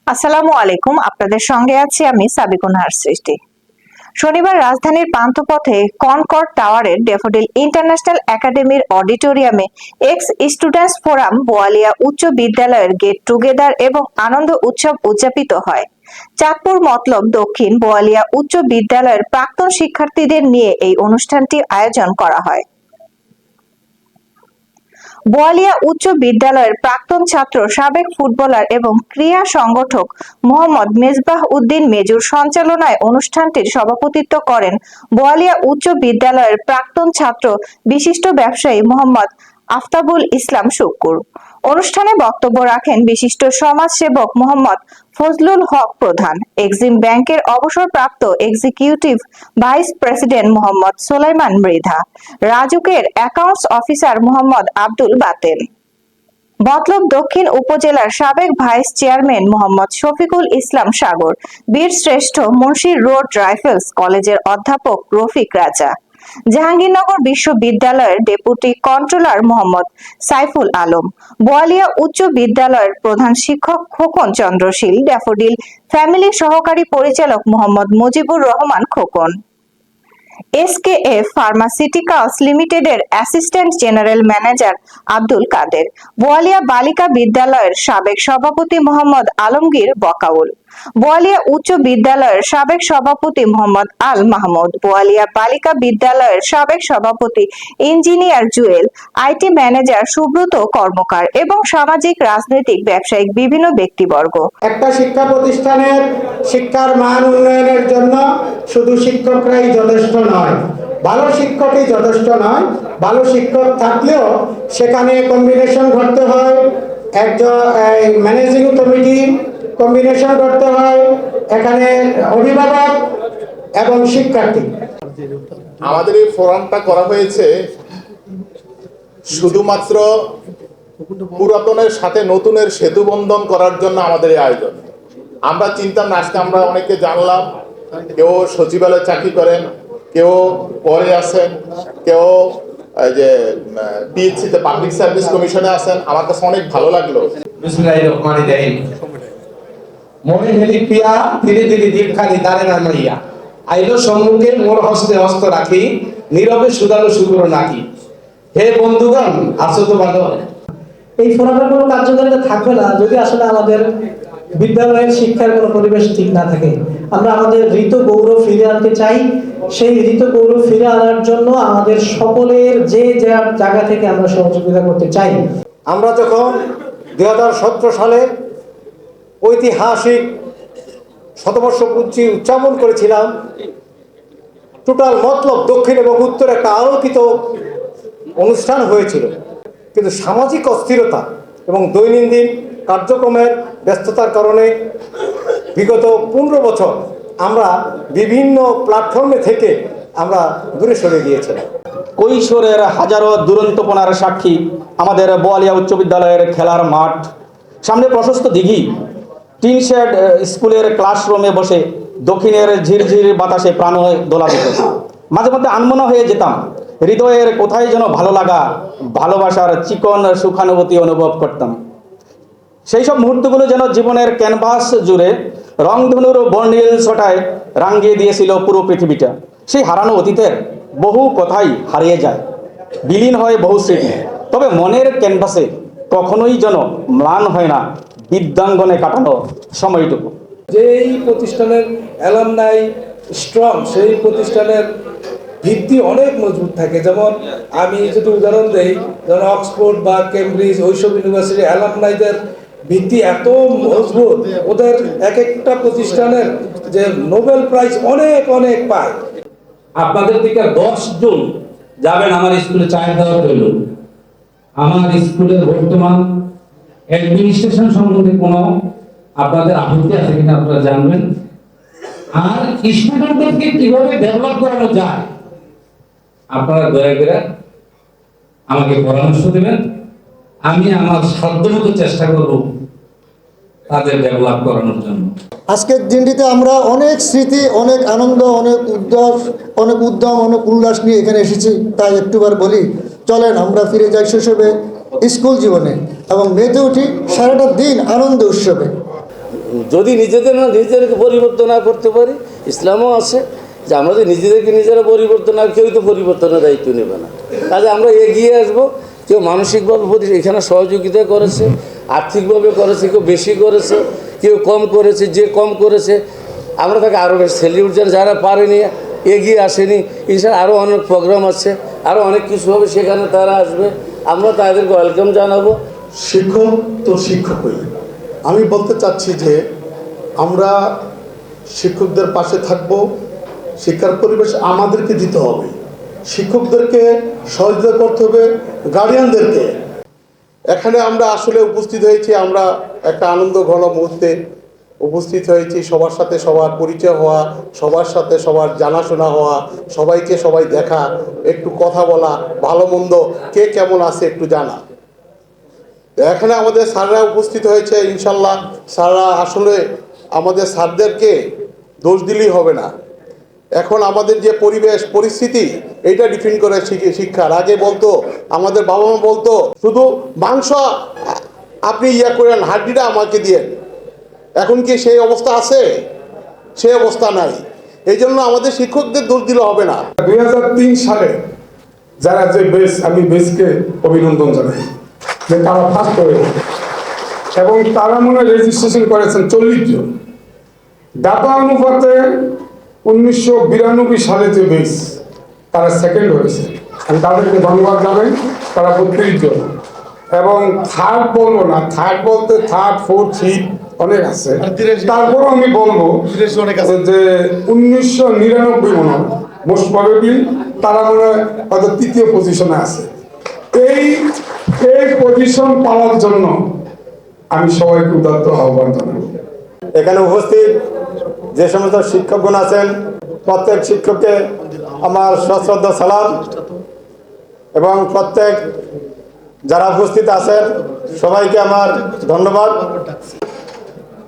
আসসালামু আলাইকুম। আপনাদের সঙ্গে আছি আমি সাবিকুন হার সৃষ্টি। শনিবার রাজধানীর পান্থপথে কনকর্ড টাওয়ারের ড্যাফোডিল ইন্টারন্যাশনাল একাডেমির অডিটোরিয়ামে এক্স স্টুডেন্টস ফোরাম বোয়ালিয়া উচ্চ বিদ্যালয়ের গেট টুগেদার এবং আনন্দ উৎসব উদযাপিত হয়। চাঁদপুর মতলব দক্ষিণ বোয়ালিয়া উচ্চ বিদ্যালয়ের প্রাক্তন শিক্ষার্থীদের নিয়ে এই অনুষ্ঠানটি আয়োজন করা হয়। বোয়ালিয়া উচ্চ বিদ্যালয়ের প্রাক্তন ছাত্র, সাবেক ফুটবলার এবং ক্রীড়া সংগঠক মোহাম্মদ মেজবাহ উদ্দিন মেজুর সঞ্চালনায় অনুষ্ঠানটির সভাপতিত্ব করেন বোয়ালিয়া উচ্চ বিদ্যালয়ের প্রাক্তন ছাত্র, বিশিষ্ট ব্যবসায়ী মোহাম্মদ আফতাবুল ইসলাম শুক্কুর। অনুষ্ঠানে বক্তব্য রাখেন বিশিষ্ট সমাজসেবক মোহাম্মদ ফজলুল হক প্রধান, এক্সিম ব্যাংকের অবসরপ্রাপ্ত এক্সিকিউটিভ ভাইস প্রেসিডেন্ট মোহাম্মদ সোলাইমান মৃধা, রাজুকের অ্যাকাউন্টস অফিসার মোহাম্মদ আব্দুল বাতেন, মতলব দক্ষিণ উপজেলার সাবেক ভাইস চেয়ারম্যান মোহাম্মদ শফিকুল ইসলাম সাগর, বীরশ্রেষ্ঠ মুন্সির রোড রাইফেলস কলেজের অধ্যাপক রফিক রাজা, জাহাঙ্গীরনগর বিশ্ববিদ্যালয়ের ডেপুটি কন্ট্রোলার মোহাম্মদ সাইফুল আলম, বোয়ালিয়া উচ্চ বিদ্যালয়ের প্রধান শিক্ষক খোকন চন্দ্র শীল, ড্যাফোডিল ফ্যামিলি সহকারী পরিচালক মোহাম্মদ মুজিবুর রহমান খোকন, এসকেএফ ফার্মাসিউটিক্যালস লিমিটেডের অ্যাসিস্ট্যান্ট জেনারেল ম্যানেজার আব্দুল কাদের, বোয়ালিয়া বালিকা বিদ্যালয়ের সাবেক সভাপতি মোহাম্মদ আলমগীর বকাউল, বোয়ালিয়া উচ্চ বিদ্যালয়ের সাবেক সভাপতি মোহাম্মদ আল মাহমুদ, বোয়ালিয়া বালিকা বিদ্যালয়ের সাবেক সভাপতি engineer Jewel, IT manager Subrata Karmakar এবং সামাজিক, রাজনৈতিক, ব্যবসায়িক বিভিন্ন ব্যক্তিবর্গ। একটা শিক্ষা প্রতিষ্ঠানের শিক্ষার মান উন্নয়নের জন্য শুধু শিক্ষকরাই যথেষ্ট নয়, ভালো শিক্ষকই যথেষ্ট নয়। ভালো শিক্ষক থাকলেও সেখানে কম্বিনেশন করতে হয়, একজন ম্যানেজিং কমিটি কম্বিনেশন করতে হয়, এখানে অভিভাবক এবং শিক্ষার্থী। আমাদের এই ফোরামটা করা হয়েছে শুধুমাত্র পুরাতনের সাথে নতুনের সেতু বন্ধন করার জন্য। আমাদের এই আয়োজন আমরা চিন্তাম না, আজকে আমরা অনেকে জানলাম, কেউ সচিবালয়ে চাকরি করেন, কেউ পরে আছেন, কেউ যে পিএইচসিতে পাবলিক সার্ভিস কমিশনে আছেন। আমার কাছে অনেক ভালো লাগলো। বিসমিল্লাহির রহমানির রহিম। মনে হেলি পিয়া ধীরে ধীরে দীপখানি দাঁড়ে না মাইয়া আইলো সম্মুখে মোর হস্তে হস্ত রাখি, নীরবে সুদালো শুকুর নাকি। হে বন্ধুগণ, আছো তো ভালো? এই ফোরামের কোনো কার্যকারিতা থাকবে না যদি আসলে আমাদের বিদ্যালয়ের শিক্ষার কোনো পরিবেশ ঠিক না থাকে। আমরা আমাদের ঋত গৌরব ফিরে আনতে চাই। সেই ঋত গৌরব ফিরে আনার জন্য আমাদের সকলের যে যার জায়গা থেকে আমরা সহযোগিতা করতে চাই। আমরা যখন 2017 সালে ঐতিহাসিক শতবর্ষ পূর্তি উদযাপন করেছিলাম, টোটাল মতলব দক্ষিণ এবং উত্তর একটা আলোকিত অনুষ্ঠান হয়েছিল, কিন্তু সামাজিক অস্থিরতা এবং দৈনন্দিন কার্যক্রমের ব্যস্ততার কারণে বিগত 15 বছর আমরা বিভিন্ন প্ল্যাটফর্মে থেকে আমরা দূরে সরে গিয়েছিলাম। কৈশোরের হাজারো দুরন্তপনার সাক্ষী আমাদের বোয়ালিয়া উচ্চ বিদ্যালয়ের খেলার মাঠ, সামনে প্রশস্ত দিঘি, টিন শেড স্কুলের ক্লাসরুমে বসে দক্ষিণের ঝিরঝির বাতাসে প্রাণ দোলা দিত। মাঝে মধ্যে আনমনা হয়ে যেতাম, হৃদয়ের কোথায় যেন ভালো লাগা, ভালোবাসার চিকন সুখানুভূতি অনুভব করতাম। সেই সব মুহূর্তগুলো যেন জীবনের ক্যানভাস জুড়ে রংধনুর বর্ণিল ছটায় রাঙিয়ে দিয়েছিল পুরো পৃথিবীটা। সেই হারানো অতীতের বহু কথাই হারিয়ে যায়, বিলীন হয় বহু স্মৃতি, তবে মনের ক্যানভাসে কখনোই যেন ম্লান হয় না বিদ্যাঙ্গনে কাটানো সময়টুকু। যেই প্রতিষ্ঠানের অ্যালামনাই স্ট্রং, সেই প্রতিষ্ঠানের ভিত্তি অনেক মজবুত থাকে। যেমন আমি যদি উদাহরণ দেই, যেমন অক্সফোর্ড বা কেমব্রিজ ওইসব ইউনিভার্সিটির অ্যালামনাইদের ভিত্তি এত মজবুত, ওদের এক একটা প্রতিষ্ঠানের যে নোবেল প্রাইজ অনেক অনেক পায়। আপনাদের থেকে 10 জন যাবেন আমার স্কুলে চায়ের দাওয়াত রইল। আমার স্কুলের বর্তমান অ্যাডমিনিস্ট্রেশন সম্বন্ধে কোনো আপনাদের আপত্তি আছে কিনা আপনারা জানবেন, আর স্টুডেন্টদেরকে কিভাবে ডেভেলপ করানো যায় আপনারা দয়া করে আমাকে পরামর্শ দেবেন। আমি আমার সাধ্যমতো চেষ্টা করব তাদের ডেভেলপ করানোর জন্য। আজকের দিনটিতে আমরা অনেক স্মৃতি, অনেক আনন্দ, অনেক উদ্যম, অনেক উল্লাস নিয়ে এখানে এসেছি। তাই একটুবার বলি, চলেন আমরা ফিরে যাই শৈশবে, স্কুল জীবনে এবং মেতে উঠি সারাটা দিন আনন্দ উৎসবে। যদি নিজেদেরকে পরিবর্তন না করতে পারি, ইসলামও আছে যে আমরা যদি নিজেদেরকে নিজেরা পরিবর্তন না, কেউ তো পরিবর্তনের দায়িত্ব নেবে না। কাজে আমরা এগিয়ে আসবো। কেউ মানসিকভাবে এখানে সহযোগিতা করেছে, আর্থিকভাবে করেছে, কেউ বেশি করেছে, কেউ কম করেছে। যে কম করেছে আমরা তাকে আরও বেশি স্যালিউট জানাই। যারা পারেনি, এগিয়ে আসেনি, ইনশাআল্লাহ আরও অনেক প্রোগ্রাম আছে, আরও অনেক কিছু হবে, সেখানে তারা আসবে, আমরা তাদেরকে ওয়েলকাম জানাবো। শিক্ষক তো শিক্ষকই। আমি বলতে চাচ্ছি যে আমরা শিক্ষকদের পাশে থাকব। শিক্ষার পরিবেশ আমাদেরকে দিতে হবে, শিক্ষকদেরকে সহযোগিতা করতে হবে, গার্ডিয়ানদেরকে। এখানে আমরা আসলে উপস্থিত হয়েছি, আমরা একটা আনন্দ ঘন মুহূর্তে উপস্থিত হয়েছি। সবার সাথে সবার পরিচয় হওয়া, সবার সাথে সবার জানাশোনা হওয়া, সবাইকে সবাই দেখা, একটু কথা বলা, ভালো মন্দ কে কেমন আছে একটু জানা। এখানে আমাদের স্যাররা উপস্থিত হয়েছে। ইনশাল্লাহ স্যাররা আসলে আমাদের স্যারদেরকে দোষ দিলেই হবে না। এখন আমাদের যে পরিবেশ পরিস্থিতি, এইটা ডিফাইন করে শিক্ষার। আগে বলতো আমাদের বাবা মা বলতো শুধু মাংস আপনি করেন, হাড্ডিটা আমাকে দিয়েন। এখন কি সেই অবস্থা আছে? সেই অবস্থা নাই। এই জন্য আমাদের শিক্ষকদের দোষ দিলে হবে না। 2003 সালে যারা যে বেস, আমি বেসকে অভিনন্দন জানাই যে তারা ফার্স্ট হয়েছে এবং তারা মনে রেজিস্ট্রেশন করেছেন 40 জন। ডাটা অনুপাতে 1992 সালে যে বেস, তারা সেকেন্ড হয়েছে। আমি তাদেরকে ধন্যবাদ জানাই। তারা 32 জন। এবং থার্ড বলবো না, থার্ড বলতে থার্ড, ফোর্থ, ফিফথ অনেক আছে। তারপরও আমি বলবো যে 1999 মনে হয় মোস্ট প্রবাবলি তারা মনে হয় হয়তো তৃতীয় পজিশনে আছে। এই পজিশন পাওয়ার জন্য আমি সবাইকে উদাত্ত আহ্বান জানাবো। এখানে উপস্থিত যে সমস্ত শিক্ষকগণ আছেন, প্রত্যেক শিক্ষককে আমার সশ্রদ্ধ সালাম এবং প্রত্যেক যারা উপস্থিত আছেন সবাইকে আমার ধন্যবাদ।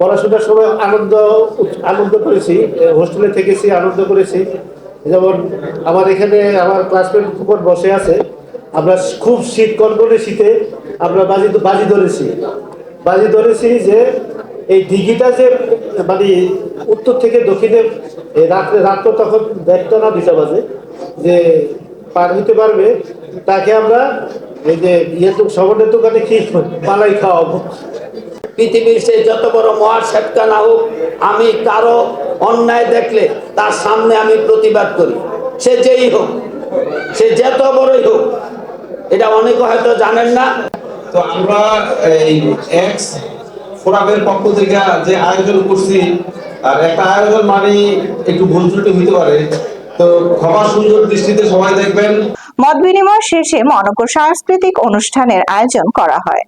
পড়াশোনার সময় আনন্দ করেছি, হোস্টেলে থেকেছি, আনন্দ করেছি। যেমন আমার এখানে আমার ক্লাসমেট উপর বসে আছে, আমরা খুব শীত, কনকনে শীতে আমরা বাজি ধরেছি যে এই দিঘিটা যে মানে উত্তর থেকে দক্ষিণে রাত্র তখন 1টা না 2টা বাজে যে পার হইতে পারবে, তাকে আমরা এই যে সবরের দোকানে কি পালাই খাওয়াবো। পৃথিবীর সে যত বড় মহাসেটকা না হোক, আমি কারো অন্যায় দেখলে তার সামনে আমি প্রতিবাদ করি, সে যেই হোক, সে যত বড়ই হোক। এটা অনেকে হয়তো জানেন না। তো আমরা এই এক্স ফোরামের পক্ষ থেকে যে আয়োজন করছি, আর একটা আয়োজন মানে একটু ভুল ত্রুটি হতে পারে, তো ক্ষমা সুন্দর দৃষ্টিতে সবাই দেখবেন। মত বিনিময় শেষে মনোজ্ঞ সাংস্কৃতিক অনুষ্ঠানের আয়োজন করা হয়।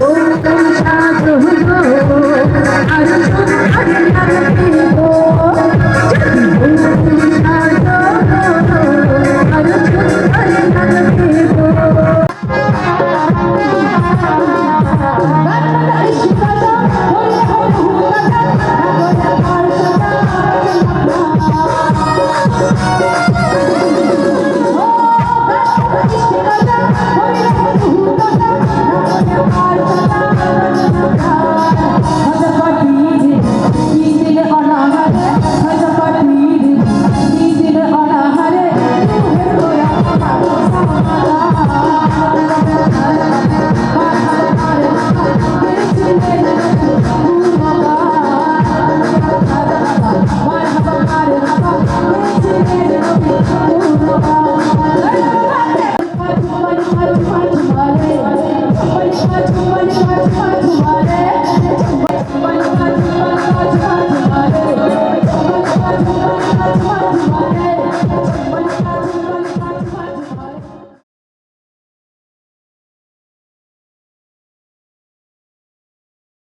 Oh